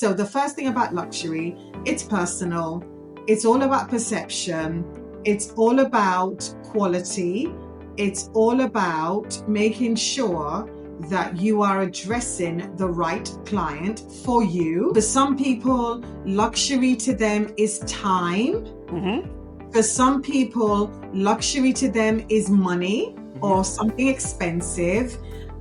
So the first thing about luxury, it's personal. It's all about perception. It's all about quality. It's all about making sure that you are addressing the right client for you. For some people, luxury to them is time. For some people, luxury to them is money or something expensive.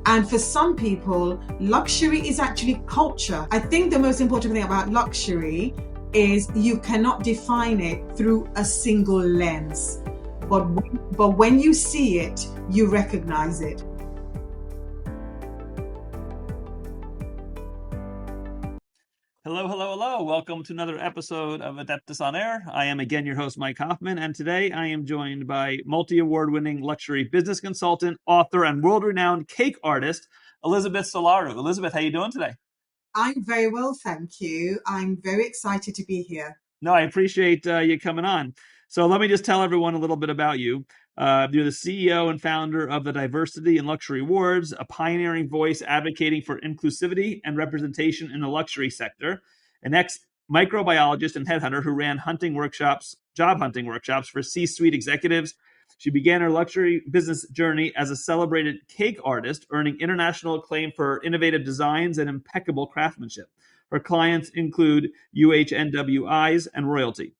And for some people, luxury is actually culture. I think the most important thing about luxury is you cannot define it through a single lens. But when you see it, you recognize it. Hello, hello, hello. Welcome to another episode of Adeptus On-Air. I am again your host, Mike Hoffman, and today I am joined by multi-award-winning luxury business consultant, author, and world-renowned cake artist, Elizabeth Solaru. Elizabeth, how are you doing today? I'm very well, thank you. I'm very excited to be here. No, I appreciate you coming on. So let me just tell everyone a little bit about you. You're the CEO and founder of the Diversity in Luxury Awards, a pioneering voice advocating for inclusivity and representation in the luxury sector, an ex-microbiologist and headhunter who ran job hunting workshops for C-suite executives. She began her luxury business journey as a celebrated cake artist, earning international acclaim for her innovative designs and impeccable craftsmanship. Her clients include UHNWIs and royalty.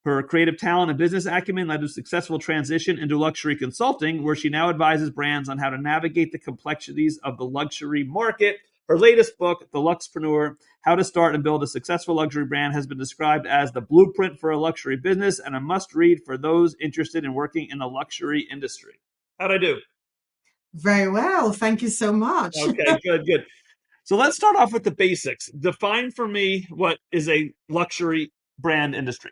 Her creative talent and business acumen led to a successful transition into luxury consulting, where she now advises brands on how to navigate the complexities of the luxury market. Her latest book, The Luxpreneur, How to Start and Build a Successful Luxury Brand, has been described as the blueprint for a luxury business and a must-read for those interested in working in the luxury industry. How'd I do? Very well. Thank you so much. Okay, good. So let's start off with the basics. Define for me what is a luxury brand industry.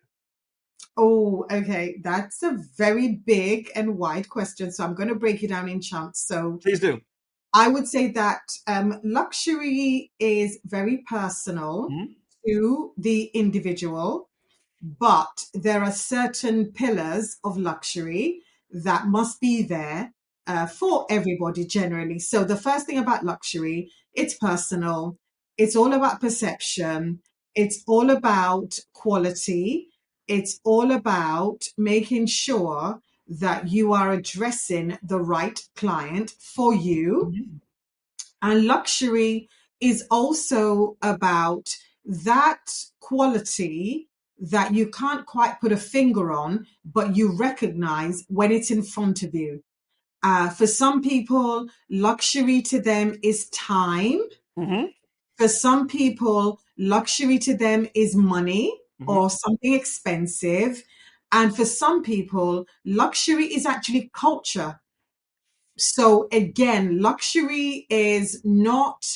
Oh, okay. That's a very big and wide question. So I'm going to break it down in chunks. So Please do. I would say that luxury is very personal to the individual, but there are certain pillars of luxury that must be there for everybody generally. So the first thing about luxury, it's personal. It's all about perception. It's all about quality. It's all about making sure that you are addressing the right client for you. And luxury is also about that quality that you can't quite put a finger on, but you recognize when it's in front of you. For some people, luxury to them is time. For some people, luxury to them is money or something expensive. And for some people, luxury is actually culture. So again, luxury is not,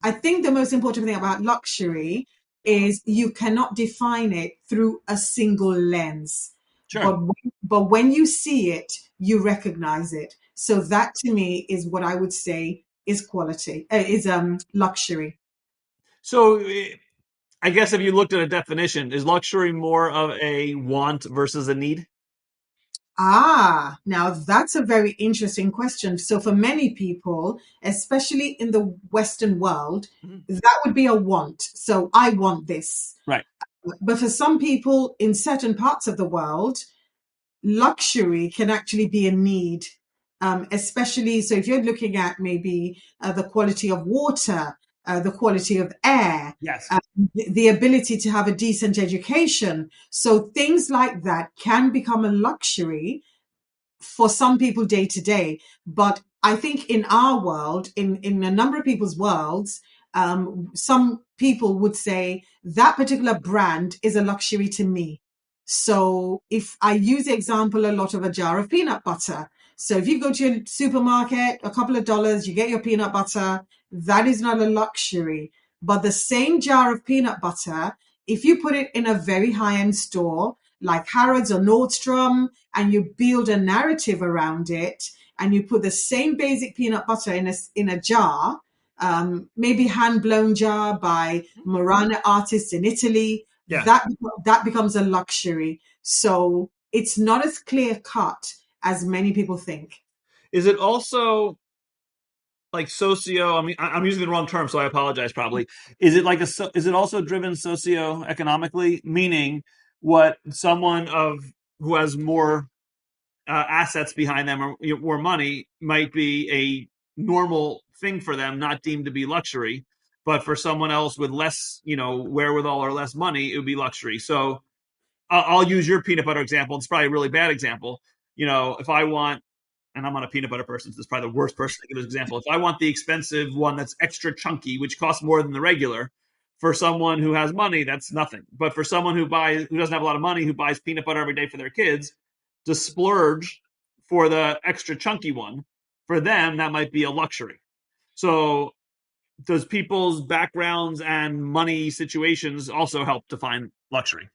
I think the most important thing about luxury is you cannot define it through a single lens. Sure. But when you see it, you recognize it. So that to me is what I would say is luxury. So I guess if you looked at a definition, is luxury more of a want versus a need? Now that's a very interesting question. So for many people, especially in the Western world, that would be a want. So I want this. Right. But for some people in certain parts of the world, luxury can actually be a need. Especially, so if you're looking at maybe the quality of water, the quality of air, Yes. The ability to have a decent education. So things like that can become a luxury for some people day to day. But I think in our world, in a number of people's worlds, some people would say that particular brand is a luxury to me. So if I use the example a lot of a jar of peanut butter. So if you go to your supermarket, a couple of dollars, you get your peanut butter, that is not a luxury. But the same jar of peanut butter, if you put it in a very high-end store like Harrods or Nordstrom, and you build a narrative around it, and you put the same basic peanut butter in a jar, maybe hand-blown jar by Murano artists in Italy, that becomes a luxury. So it's not as clear-cut as many people think. Is it also like socio? I mean, I'm using the wrong term, so I apologize. Probably is it like is it also driven socioeconomically? Meaning, what someone of who has more assets behind them or more money might be a normal thing for them, not deemed to be luxury. But for someone else with less, wherewithal or less money, it would be luxury. So I'll use your peanut butter example. It's probably a really bad example. If I want, and I'm not a peanut butter person, so it's probably the worst person to give this example. If I want the expensive one that's extra chunky, which costs more than the regular, for someone who has money, that's nothing. But for someone who doesn't have a lot of money, who buys peanut butter every day for their kids, to splurge for the extra chunky one, for them that might be a luxury. So those people's backgrounds and money situations also help define luxury.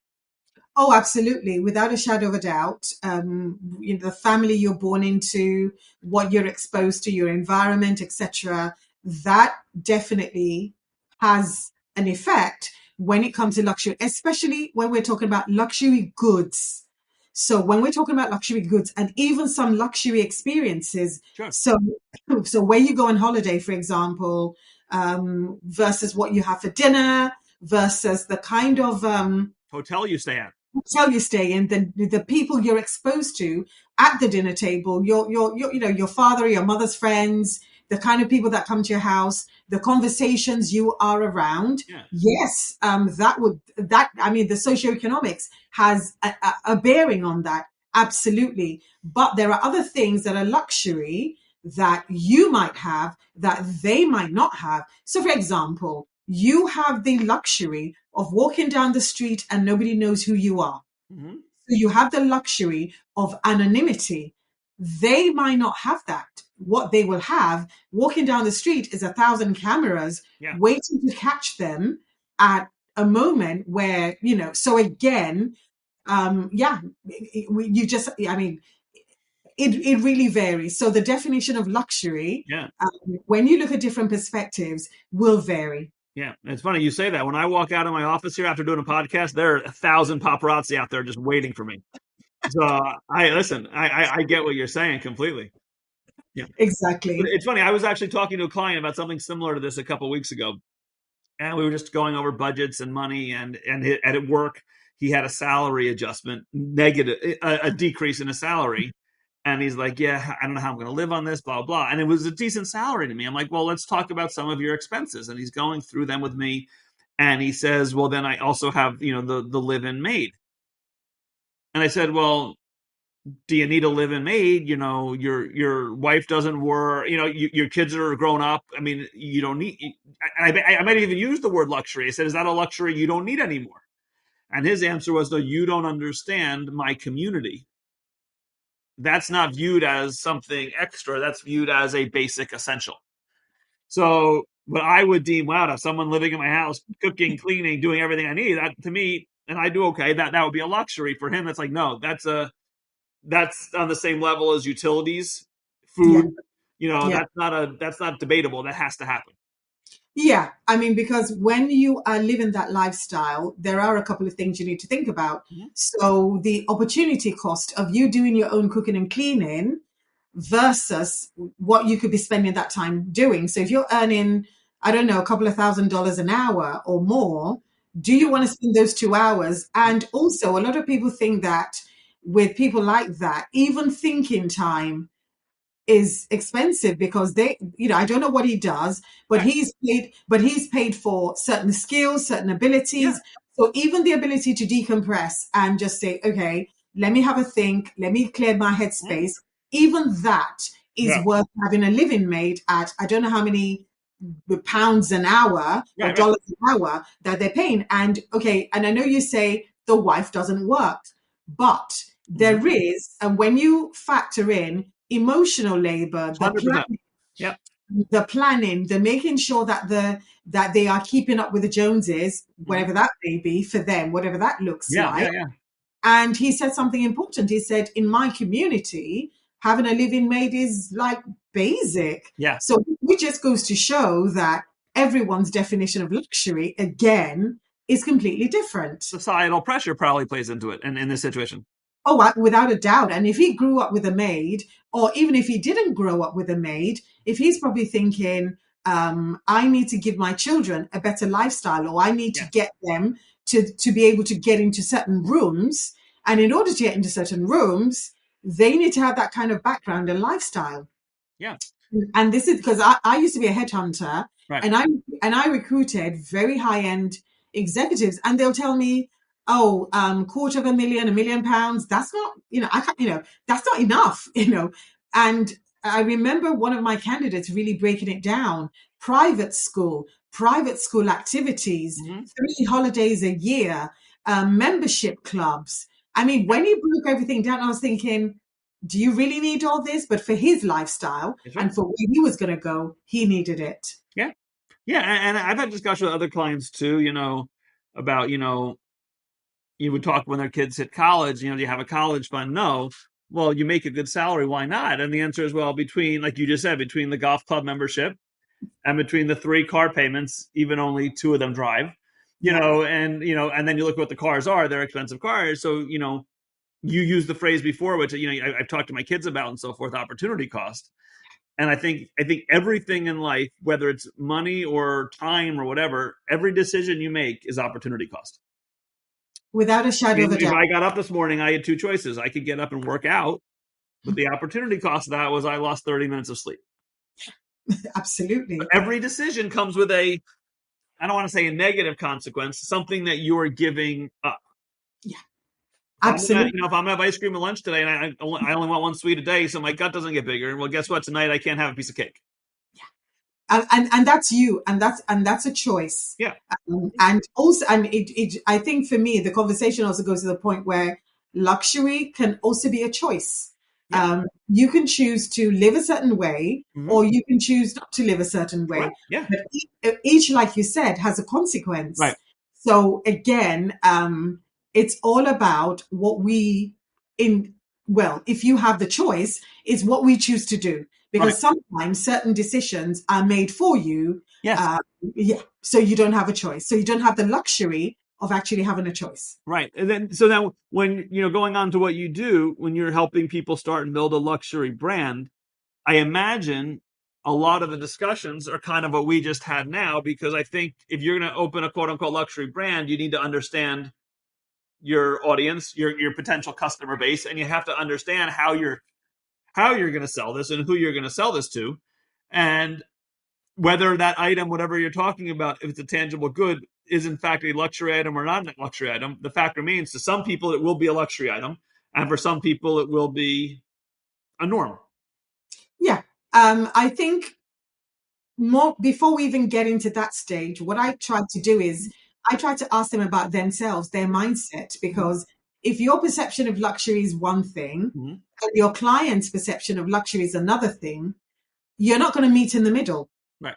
Oh, absolutely. Without a shadow of a doubt. The family you're born into, what you're exposed to, your environment, etc., that definitely has an effect when it comes to luxury, especially when we're talking about luxury goods. So when we're talking about luxury goods and even some luxury experiences, Sure. so where you go on holiday, for example, versus what you have for dinner, versus the kind of hotel you stay at. Hotel you stay in, the people you're exposed to at the dinner table, your father, your mother's friends, the kind of people that come to your house, the conversations you are around. Yeah. Yes, the socioeconomics has a bearing on that. Absolutely. But there are other things that are luxury that you might have that they might not have. So for example, you have the luxury of walking down the street and nobody knows who you are. Mm-hmm. So you have the luxury of anonymity. They might not have that. What they will have walking down the street is 1,000 cameras waiting to catch them at a moment where, so again, it really varies. So the definition of luxury, when you look at different perspectives, will vary. Yeah, it's funny you say that. When I walk out of my office here after doing a podcast, there are 1,000 paparazzi out there just waiting for me. So I get what you're saying completely. Yeah, exactly. But it's funny. I was actually talking to a client about something similar to this a couple of weeks ago, and we were just going over budgets and money. And at work, he had a salary adjustment, negative, a decrease in a salary. And he's like, yeah, I don't know how I'm going to live on this, blah, blah. And it was a decent salary to me. I'm like, well, let's talk about some of your expenses. And he's going through them with me. And he says, well, then I also have, the live-in maid. And I said, well, do you need a live-in maid? Your wife doesn't work, your kids are grown up. I mean, you don't need, I might even use the word luxury. I said, is that a luxury you don't need anymore? And his answer was, no, you don't understand my community. That's not viewed as something extra. That's viewed as a basic essential. So, but I would deem, wow, to have someone living in my house, cooking, cleaning, doing everything I need, that to me, and I do okay, that would be a luxury. For him, that's like, no, that's on the same level as utilities, food. That's not debatable. That has to happen. Yeah, I mean, because when you are living that lifestyle, there are a couple of things you need to think about. Mm-hmm. So the opportunity cost of you doing your own cooking and cleaning versus what you could be spending that time doing. So if you're earning, I don't know, a couple of $1,000s an hour or more, do you want to spend those 2 hours? And also, a lot of people think that with people like that, even thinking time is expensive because I don't know what he does, but he's paid for certain skills, certain abilities. Yeah. So even the ability to decompress and just say, okay, let me have a think, let me clear my headspace. Even that is worth having a living maid at, I don't know how many pounds an hour or dollars an hour that they're paying. And okay, and I know you say the wife doesn't work, but there is, and when you factor in emotional labor, the planning, the making sure that they are keeping up with the Joneses, whatever that may be for them, whatever that looks like. Yeah. And he said something important. He said, in my community, having a living maid is like basic. Yeah. So it just goes to show that everyone's definition of luxury, again, is completely different. Societal pressure probably plays into it in this situation. Oh, without a doubt. And if he grew up with a maid, or even if he didn't grow up with a maid, if he's probably thinking, I need to give my children a better lifestyle, or I need to get them to be able to get into certain rooms. And in order to get into certain rooms, they need to have that kind of background and lifestyle. Yeah. And this is because I used to be a headhunter, right. and I recruited very high end executives, and they'll tell me, oh, £250,000, £1 million. That's not, I can't, that's not enough, And I remember one of my candidates really breaking it down: private school activities, 3 holidays a year, membership clubs. I mean, when he broke everything down, I was thinking, do you really need all this? But for his lifestyle and for where he was going to go, he needed it. Yeah. Yeah. And I've had discussions with other clients too, about, you would talk when their kids hit college, do you have a college fund? No. Well, you make a good salary. Why not? And the answer is, well, between, like you just said, between the golf club membership and between the 3 car payments, even only 2 of them drive, and then you look at what the cars are, they're expensive cars. So, you used the phrase before, which, I've talked to my kids about and so forth, opportunity cost. And I think everything in life, whether it's money or time or whatever, every decision you make is opportunity cost. Without a shadow of a doubt. If I got up this morning, I had 2 choices. I could get up and work out, but the opportunity cost of that was I lost 30 minutes of sleep. Absolutely. But every decision comes with I don't want to say a negative consequence, something that you're giving up. Yeah. Absolutely. If I'm gonna have ice cream at lunch today and I only want 1 sweet a day, so my gut doesn't get bigger. Well, guess what? Tonight I can't have a piece of cake. Yeah, and that's you, and that's a choice. Yeah, and also, and I think for me, the conversation also goes to the point where luxury can also be a choice. Yeah. You can choose to live a certain way, or you can choose not to live a certain way. Right. Yeah. But each, like you said, has a consequence. Right. So again, it's all about what if you have the choice, it's what we choose to do. Because sometimes certain decisions are made for you. Yes. So you don't have a choice. So you don't have the luxury of actually having a choice. Right. And then, so now when, going on to what you do, when you're helping people start and build a luxury brand, I imagine a lot of the discussions are kind of what we just had now, because I think if you're going to open a quote unquote luxury brand, you need to understand your audience, your potential customer base, and you have to understand how you're going to sell this and who you're going to sell this to, and whether that item, whatever you're talking about, if it's a tangible good, is in fact a luxury item or not a luxury item. The fact remains, to some people it will be a luxury item, and for some people it will be a norm. Yeah. I think more before we even get into that stage, what I try to do is I try to ask them about themselves, their mindset, because if your perception of luxury is one thing and your client's perception of luxury is another thing, you're not going to meet in the middle. Right.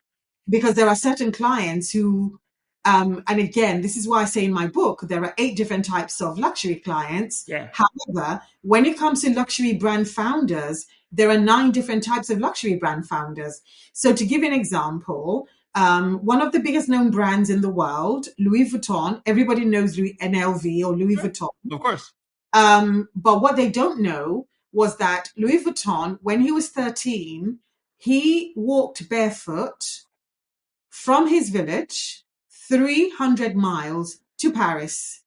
Because there are certain clients who, and again, this is why I say in my book, there are 8 different types of luxury clients. Yeah. However, when it comes to luxury brand founders, there are 9 different types of luxury brand founders. So to give you an example, one of the biggest known brands in the world, Louis Vuitton, everybody knows NLV or Louis Vuitton. Of course. But what they don't know was that Louis Vuitton, when he was 13, he walked barefoot from his village 300 miles to Paris.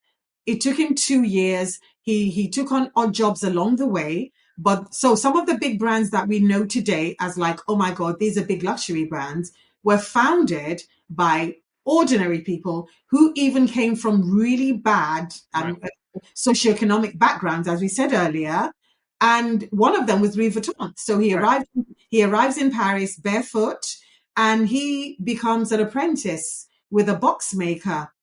It took him 2 years. He took on odd jobs along the way. But so some of the big brands that we know today as like, oh my God, these are big luxury brands, were founded by ordinary people who even came from really bad socioeconomic backgrounds, as we said earlier. And one of them was Louis Vuitton. So he arrives in Paris barefoot, and he becomes an apprentice with a box maker.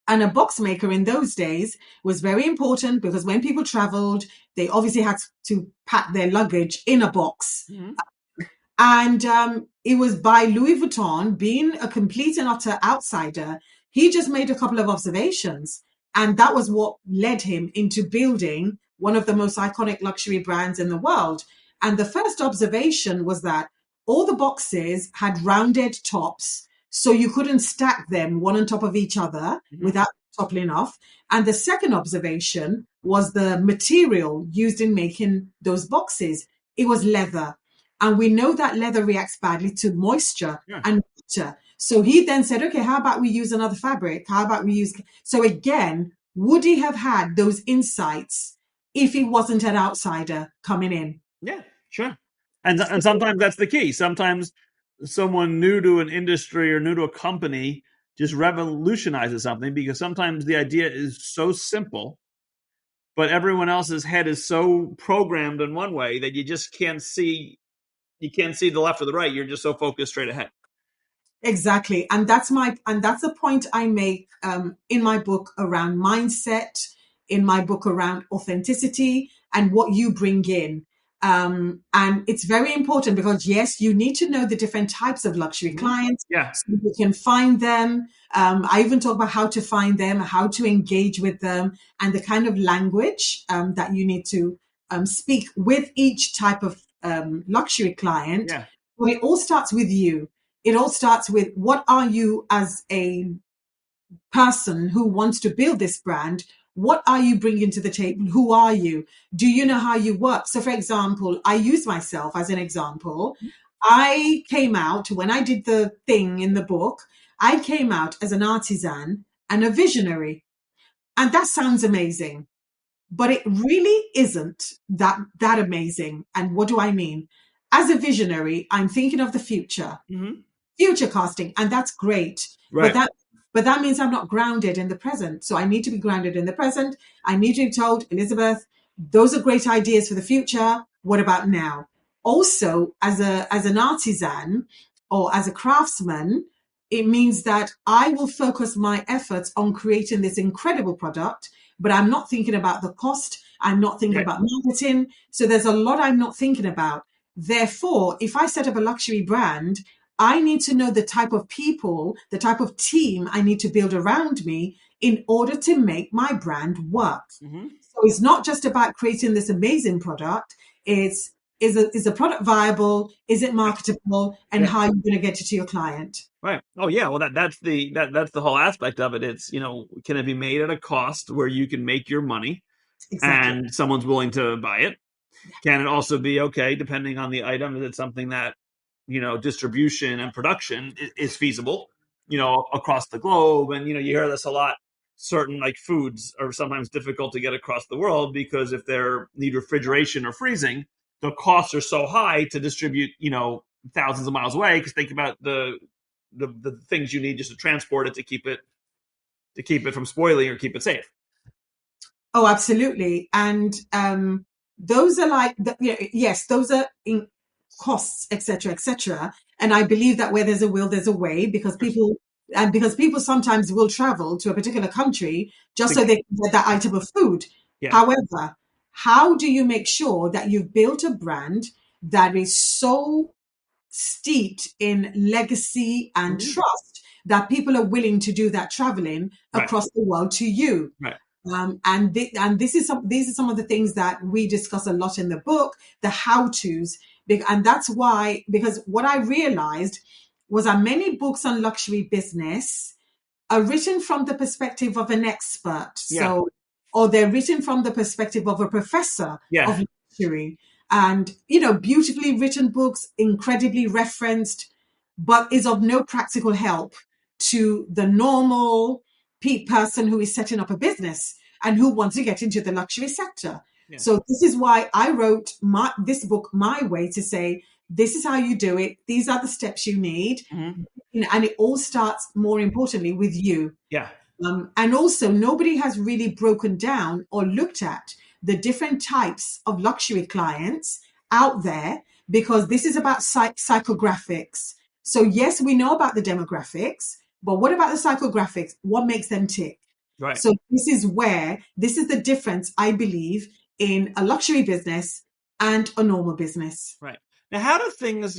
And a box maker in those days was very important because when people traveled, they obviously had to pack their luggage in a box. And it was by Louis Vuitton, being a complete and utter outsider, he just made a couple of observations. And that was what led him into building one of the most iconic luxury brands in the world. And the first observation was that all the boxes had rounded tops so you couldn't stack them one on top of each other without toppling off. And the second observation was the material used in making those boxes. It was leather. And we know that leather reacts badly to moisture and water. So he then said, okay, how about we use another fabric? How about we use... So again, would he have had those insights if he wasn't an outsider coming in? Yeah, sure. And sometimes that's the key. Sometimes someone new to an industry or new to a company just revolutionizes something, because sometimes the idea is so simple, but everyone else's head is so programmed in one way that you just can't see the left or the right. You're just so focused straight ahead. Exactly. And that's the point I make in my book around mindset, in my book around authenticity and what you bring in. And it's very important because, yes, you need to know the different types of luxury clients so you can find them. I even talk about how to find them, how to engage with them, and the kind of language that you need to speak with each type of luxury client. Yeah. But it all starts with you. It all starts with, what are you as a person who wants to build this brand? What are you bringing to the table? Who are you? Do you know how you work? So, for example, I use myself as an example. I came out, when I did the thing in the book, I came out as an artisan and a visionary. And that sounds amazing, but it really isn't that amazing. And what do I mean? As a visionary, I'm thinking of the future. Future casting, and that's great. Right. But that means I'm not grounded in the present. So I need to be grounded in the present. I need to be told, Elizabeth, those are great ideas for the future. What about now? Also, as an artisan or as a craftsman, it means that I will focus my efforts on creating this incredible product, but I'm not thinking about the cost. I'm not thinking about marketing. So there's a lot I'm not thinking about. Therefore, if I set up a luxury brand, I need to know the type of people, the type of team I need to build around me in order to make my brand work. So it's not just about creating this amazing product. Is the product viable? Is it marketable? And how are you going to get it to your client? Right. Oh yeah. Well, that's the whole aspect of it. It's, can it be made at a cost where you can make your money and someone's willing to buy it? Can it also be, okay, depending on the item, is it something that, distribution and production is feasible, across the globe? And, you hear this a lot. Certain like foods are sometimes difficult to get across the world because if they're need refrigeration or freezing, the costs are so high to distribute, thousands of miles away. Because think about the things you need just to transport it to keep it from spoiling or keep it safe. Oh, absolutely. And those are like, yes, those are in costs, etc., etc. And I believe that where there's a will, there's a way, because people sometimes will travel to a particular country just so they can get that item of food. However, how do you make sure that you've built a brand that is so steeped in legacy and trust that people are willing to do that traveling across the world to you? These are some of the things that we discuss a lot in the book, the how-tos. And that's why, because what I realized was that many books on luxury business are written from the perspective of an expert. Or they're written from the perspective of a professor of luxury. And, beautifully written books, incredibly referenced, but is of no practical help to the normal person who is setting up a business and who wants to get into the luxury sector. So this is why I wrote this book my way, to say, this is how you do it. These are the steps you need. And it all starts, more importantly, with you. And also, nobody has really broken down or looked at the different types of luxury clients out there, because this is about psychographics. So yes, we know about the demographics, but what about the psychographics? What makes them tick? So this is the difference, I believe, in a luxury business and a normal business. Right. Now, how do things,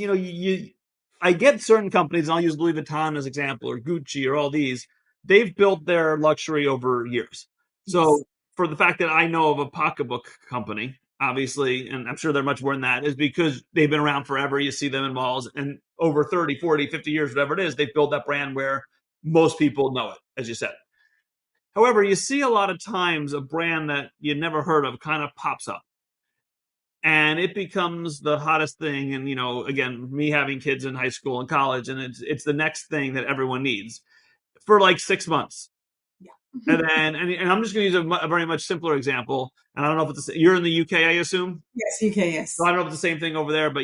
I get certain companies, and I'll use Louis Vuitton as an example, or Gucci, or all these, they've built their luxury over years. So for the fact that I know of a pocketbook company, obviously, and I'm sure they're much more than that, is because they've been around forever. You see them in malls, and over 30, 40, 50 years, whatever it is, they've built that brand where most people know it, as you said. However, you see a lot of times a brand that you never heard of kind of pops up and it becomes the hottest thing. And, again, me having kids in high school and college, and it's the next thing that everyone needs for like 6 months. Yeah. And then, and I'm just going to use a very much simpler example. And I don't know if you're in the UK, I assume. Yes, UK, yes. So I don't know if it's the same thing over there, but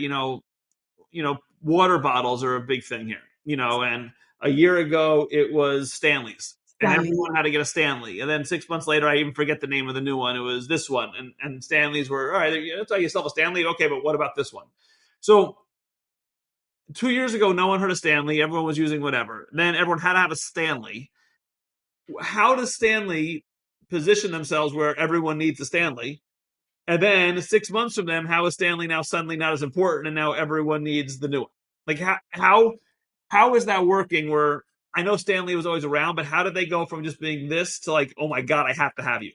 water bottles are a big thing here. And a year ago it was Stanley's, and everyone had to get a Stanley. And then 6 months later, I even forget the name of the new one. It was this one, and Stanley's were all right. That's how you sell a Stanley, okay? But what about this one? So 2 years ago, no one heard of Stanley. Everyone was using whatever. Then everyone had to have a Stanley. How does Stanley position themselves where everyone needs a Stanley? And then 6 months from them, how is Stanley now suddenly not as important, and now everyone needs the new one? Like how is that working? Where I know Stanley was always around, but how did they go from just being this to like, oh my God, I have to have you?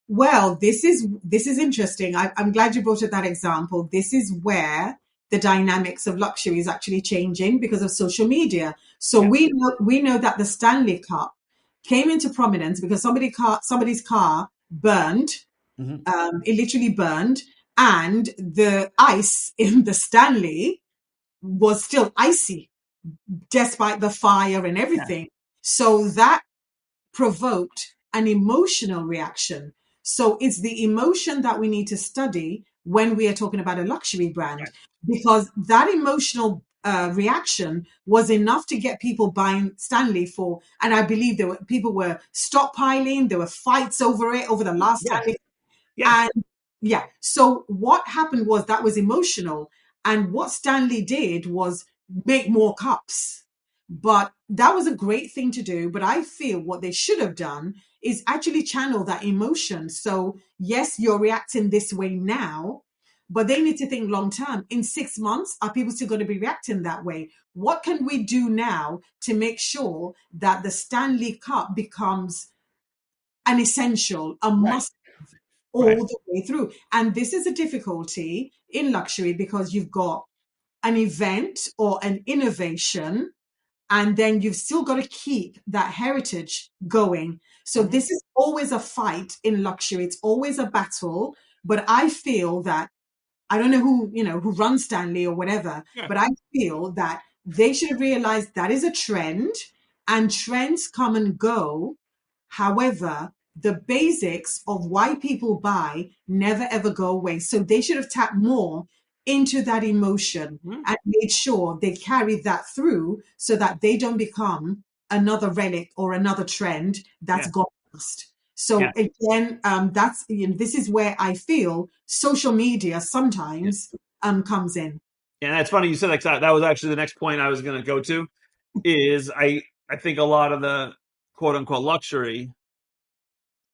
Well, this is interesting. I'm glad you brought up that example. This is where the dynamics of luxury is actually changing because of social media. So we know that the Stanley Cup came into prominence because somebody's car burned. It literally burned, and the ice in the Stanley was still icy despite the fire and everything. So that provoked an emotional reaction. So it's the emotion that we need to study when we are talking about a luxury brand, because that emotional reaction was enough to get people buying Stanley for, and I believe people were stockpiling. There were fights over it over the last Stanley. And so what happened was that was emotional. And what Stanley did was make more cups. But that was a great thing to do. But I feel what they should have done is actually channel that emotion. So yes, you're reacting this way now, but they need to think long term. In 6 months, are people still going to be reacting that way? What can we do now to make sure that the Stanley Cup becomes an essential, a must all the way through? And this is a difficulty in luxury because you've got an event or an innovation, and then you've still got to keep that heritage going. So this is always a fight in luxury. It's always a battle. But I feel that, I don't know who runs Stanley or whatever, but I feel that they should have realized that is a trend, and trends come and go. However, the basics of why people buy never ever go away. So they should have tapped more into that emotion and made sure they carry that through so that they don't become another relic or another trend that's gone past. So again, this is where I feel social media sometimes comes in. Yeah, it's funny you said that. That was actually the next point I was going to go to. Is I think a lot of the quote unquote luxury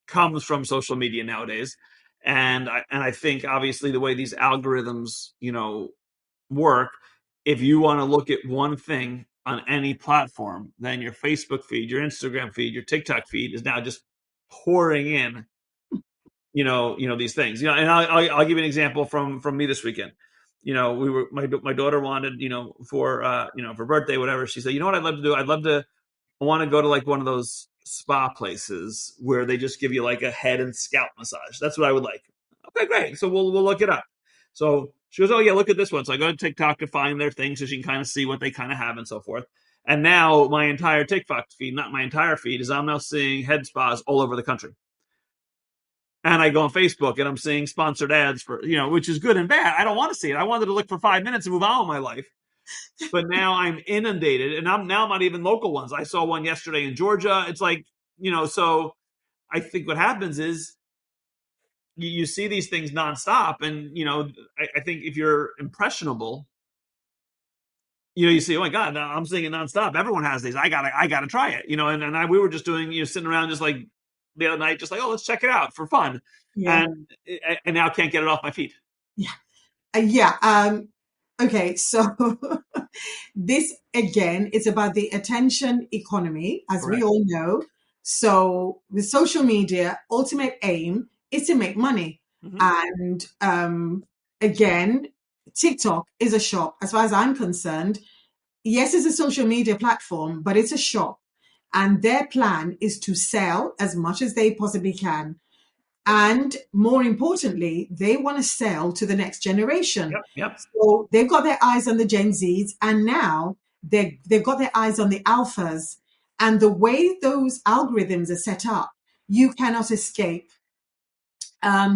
comes from social media nowadays, and I think obviously the way these algorithms work, if you want to look at one thing on any platform, then your Facebook feed, your Instagram feed, your TikTok feed is now just pouring in these things. And I'll give you an example from me this weekend. My daughter wanted for birthday, whatever, she said, you know what I'd love to do, I want to go to like one of those spa places where they just give you like a head and scalp massage. That's what I would like. Okay, great. So we'll look it up. So she goes, oh yeah, look at this one. So I go to TikTok to find their thing so she can kind of see what they kind of have and so forth. And now my entire TikTok feed, not my entire feed, is I'm now seeing head spas all over the country. And I go on Facebook and I'm seeing sponsored ads for, which is good and bad. I don't want to see it. I wanted to look for 5 minutes and move on with my life. But now I'm inundated, and I'm not even local ones. I saw one yesterday in Georgia. It's like, so I think what happens is you see these things nonstop. And, I think if you're impressionable, you see, oh my God, I'm seeing it nonstop. Everyone has these. I gotta try it, and we were just doing, sitting around just like the other night, just like, oh, let's check it out for fun. And now can't get it off my feet. Okay, so this again, it's about the attention economy, as we all know. So with social media, ultimate aim is to make money. Mm-hmm. And again, TikTok is a shop. As far as I'm concerned, yes, it's a social media platform, but it's a shop. And their plan is to sell as much as they possibly can. And more importantly, they want to sell to the next generation. Yep. Yep. So they've got their eyes on the Gen Zs, and now they've got their eyes on the alphas. And the way those algorithms are set up, you cannot escape,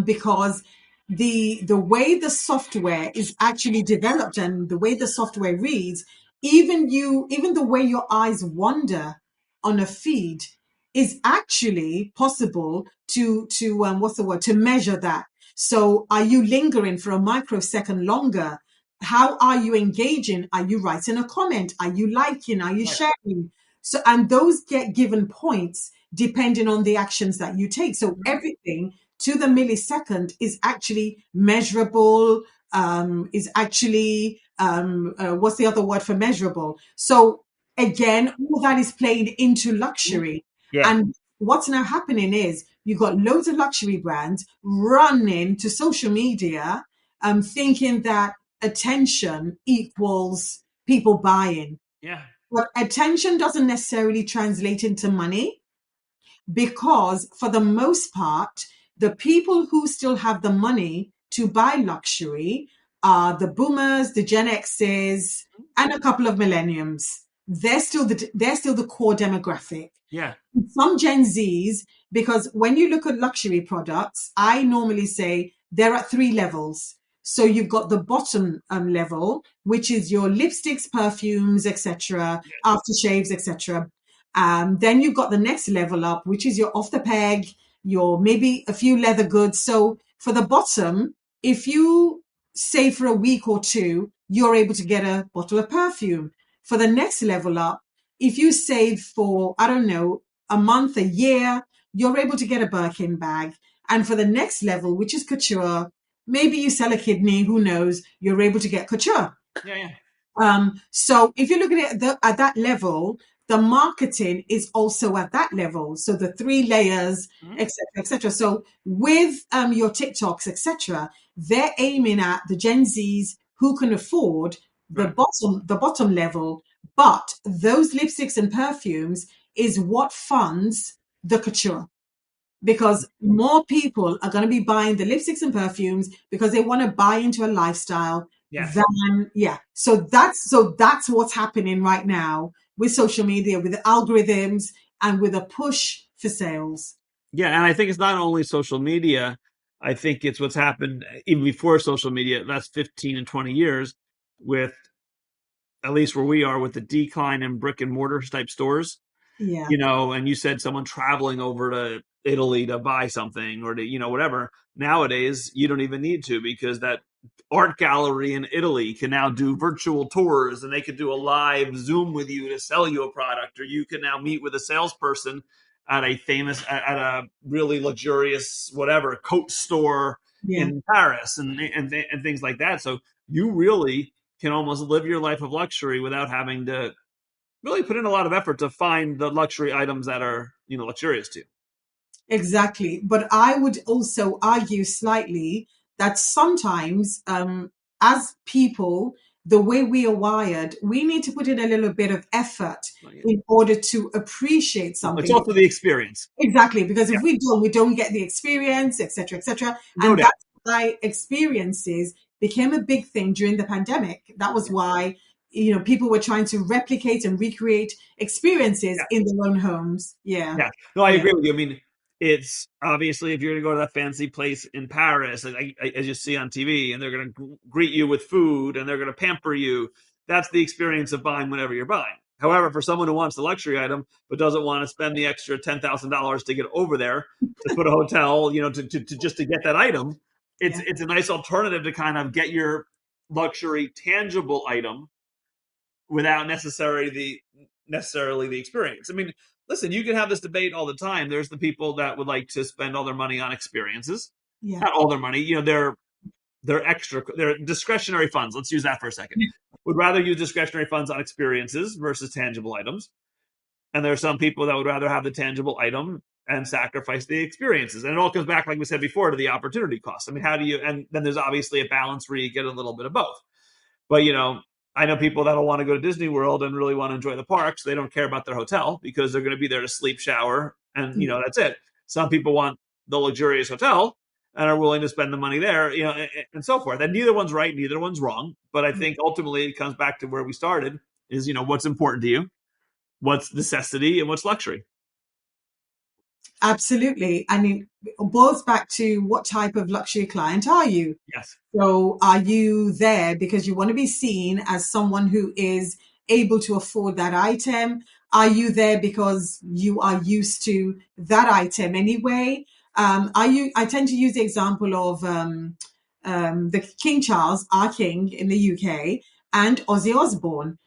because the way the software is actually developed and the way the software reads, even the way your eyes wander on a feed is actually possible to what's the word, to measure that. So are you lingering for a microsecond longer? How are you engaging? Are you writing a comment? Are you liking? Are you Right. sharing? So, and those get given points depending on the actions that you take. So Mm-hmm. everything to the millisecond is actually measurable, is actually, what's the other word for measurable? So again, all that is playing into luxury. Yeah. And what's now happening is you've got loads of luxury brands running to social media, thinking that attention equals people buying. Yeah. But attention doesn't necessarily translate into money, because for the most part, the people who still have the money to buy luxury are the boomers, the Gen X's, and a couple of millenniums. They're still the core demographic. Yeah. Some Gen Zs, because when you look at luxury products, I normally say they're at three levels. So you've got the bottom level, which is your lipsticks, perfumes, etc., aftershaves, etc. Then you've got the next level up, which is your off the peg, your maybe a few leather goods. So for the bottom, if you save for a week or two, you're able to get a bottle of perfume. For the next level up, if you save for, I don't know, a month, a year, you're able to get a Birkin bag. And for the next level, which is couture, maybe you sell a kidney, who knows, you're able to get couture. Yeah. Yeah. So if you look at it at that level, the marketing is also at that level. So the three layers, Mm-hmm. etc., etc. So with your TikToks, etc., they're aiming at the Gen Zs who can afford Right. the bottom level. But those lipsticks and perfumes is what funds the couture, because more people are going to be buying the lipsticks and perfumes because they want to buy into a lifestyle Yes. than, yeah. So that's what's happening right now with social media, with the algorithms, and with a push for sales. Yeah, and I think it's not only social media. I think it's what's happened even before social media. That's 15 and 20 years with, at least where we are, with the decline in brick and mortar type stores. Yeah, And you said someone traveling over to Italy to buy something or to, whatever. Nowadays, you don't even need to, because that art gallery in Italy can now do virtual tours, and they could do a live Zoom with you to sell you a product, or you can now meet with a salesperson at a really luxurious, whatever, coat store yeah. in Paris and things like that. So you really can almost live your life of luxury without having to really put in a lot of effort to find the luxury items that are, luxurious to you. Exactly. But I would also argue slightly that sometimes, as people, the way we are wired, we need to put in a little bit of effort Well, yeah. in order to appreciate Well, it's something. also the experience. Exactly, because Yeah, if we don't get the experience, etc., etc., no and doubt. that's why experiences became a big thing during the pandemic. That was why people were trying to replicate and recreate experiences Yeah. in their own homes. Yeah, Yeah, no, I yeah, agree with you. I mean, it's obviously, if you're going to go to that fancy place in Paris, as you see on TV, and they're going to greet you with food and they're going to pamper you, that's the experience of buying whatever you're buying. However, for someone who wants the luxury item but doesn't want to spend the extra $10,000 to get over there, to put a hotel, to just to get that item, it's yeah, it's a nice alternative to kind of get your luxury tangible item without necessarily the experience. I mean, listen, you can have this debate all the time. There's the people that would like to spend all their money on experiences, yeah, not all their money. They're discretionary funds. Let's use that for a second. Would rather use discretionary funds on experiences versus tangible items. And there are some people that would rather have the tangible item and sacrifice the experiences. And it all comes back, like we said before, to the opportunity cost. I mean, how do you, and then there's obviously a balance where you get a little bit of both. But, I know people that'll want to go to Disney World and really want to enjoy the parks. They don't care about their hotel because they're going to be there to sleep, shower, and, that's it. Some people want the luxurious hotel and are willing to spend the money there, and so forth. And neither one's right, neither one's wrong. But I think ultimately it comes back to where we started is, what's important to you, what's necessity, and what's luxury. Absolutely. And it boils back to what type of luxury client are you? Yes. So are you there because you want to be seen as someone who is able to afford that item? Are you there because you are used to that item anyway? I tend to use the example of the King Charles, our king in the UK, and Ozzy Osbourne.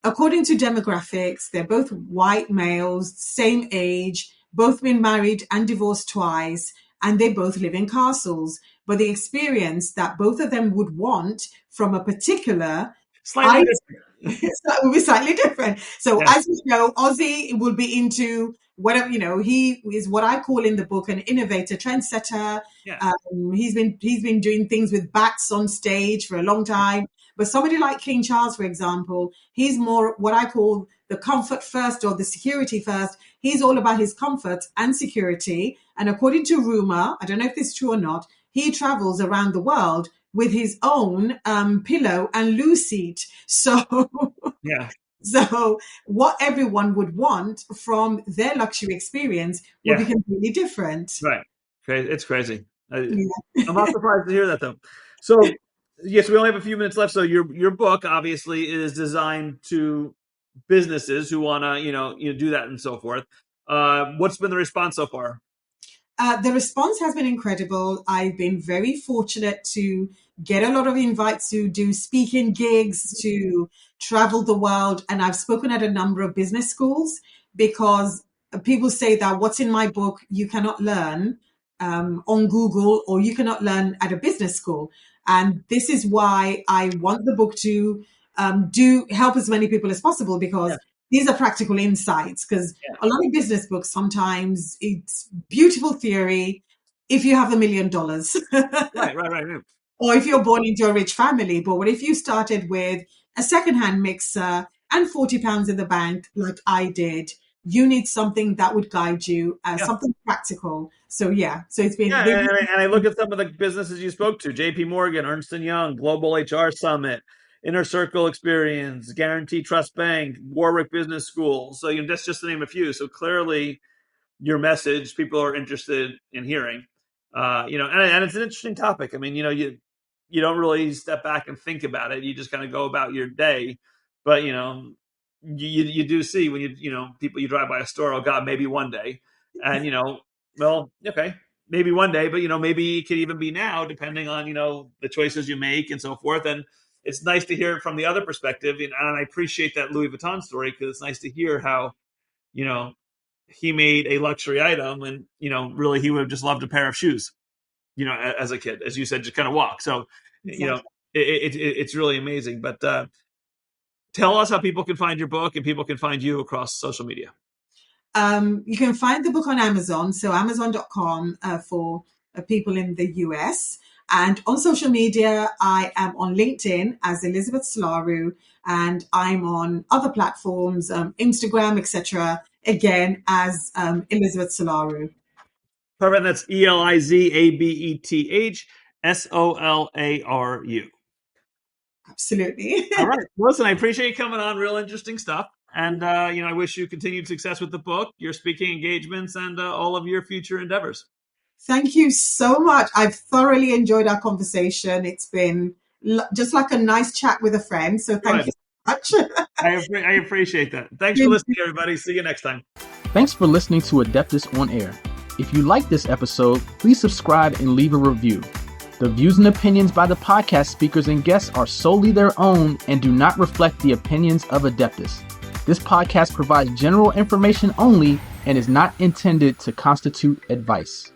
According to demographics, they're both white males, same age, both been married and divorced twice, and they both live in castles. But the experience that both of them would want from a particular slightly different. Will be slightly different. So as you know, Ozzy will be into whatever, he is what I call in the book an innovator, trendsetter. Yeah. He's been doing things with bats on stage for a long time. But somebody like King Charles, for example, he's more what I call the comfort first or the security first. He's all about his comfort and security. And according to rumor, I don't know if this is true or not, he travels around the world with his own pillow and loo seat. So, So what everyone would want from their luxury experience would be completely different. Right. It's crazy. I'm not surprised to hear that, though. So, yes, we only have a few minutes left. So your book obviously is designed to businesses who want to, do that and so forth. What's been the response so far? The response has been incredible. I've been very fortunate to get a lot of invites to do speaking gigs, to travel the world. And I've spoken at a number of business schools because people say that what's in my book, you cannot learn on Google or you cannot learn at a business school. And this is why I want the book to help as many people as possible because these are practical insights because a lot of business books, sometimes it's beautiful theory if you have $1 million. Right. Or if you're born into a rich family. But what if you started with a secondhand mixer and 40 pounds in the bank like I did? You need something that would guide you as something practical. So, so it's been... and I look at some of the businesses you spoke to, JP Morgan, Ernst & Young, Global HR Summit, Inner Circle Experience, Guarantee Trust Bank, Warwick Business School. So that's just to name a few. So clearly your message, people are interested in hearing, and it's an interesting topic. I mean, you don't really step back and think about it. You just kind of go about your day. But, you do see when people you drive by a store, oh God, maybe one day. And, well, okay, maybe one day, but, maybe it could even be now, depending on, the choices you make and so forth. And it's nice to hear it from the other perspective. And I appreciate that Louis Vuitton story because it's nice to hear how, he made a luxury item and, really he would have just loved a pair of shoes, as a kid, as you said, just kind of walk. So, it's really amazing. But tell us how people can find your book and people can find you across social media. You can find the book on Amazon. So Amazon.com for people in the US. And on social media, I am on LinkedIn as Elizabeth Solaru, and I'm on other platforms, Instagram, etc. Again, as Elizabeth Solaru. Perfect. That's ELIZABETH SOLARU. Absolutely. All right. Listen, I appreciate you coming on. Real interesting stuff. And, I wish you continued success with the book, your speaking engagements, and all of your future endeavors. Thank you so much. I've thoroughly enjoyed our conversation. It's been just like a nice chat with a friend. So thank you so much. I appreciate that. Thanks for listening, everybody. See you next time. Thanks for listening to Adeptus On-Air. If you like this episode, please subscribe and leave a review. The views and opinions by the podcast speakers and guests are solely their own and do not reflect the opinions of Adeptus. This podcast provides general information only and is not intended to constitute advice.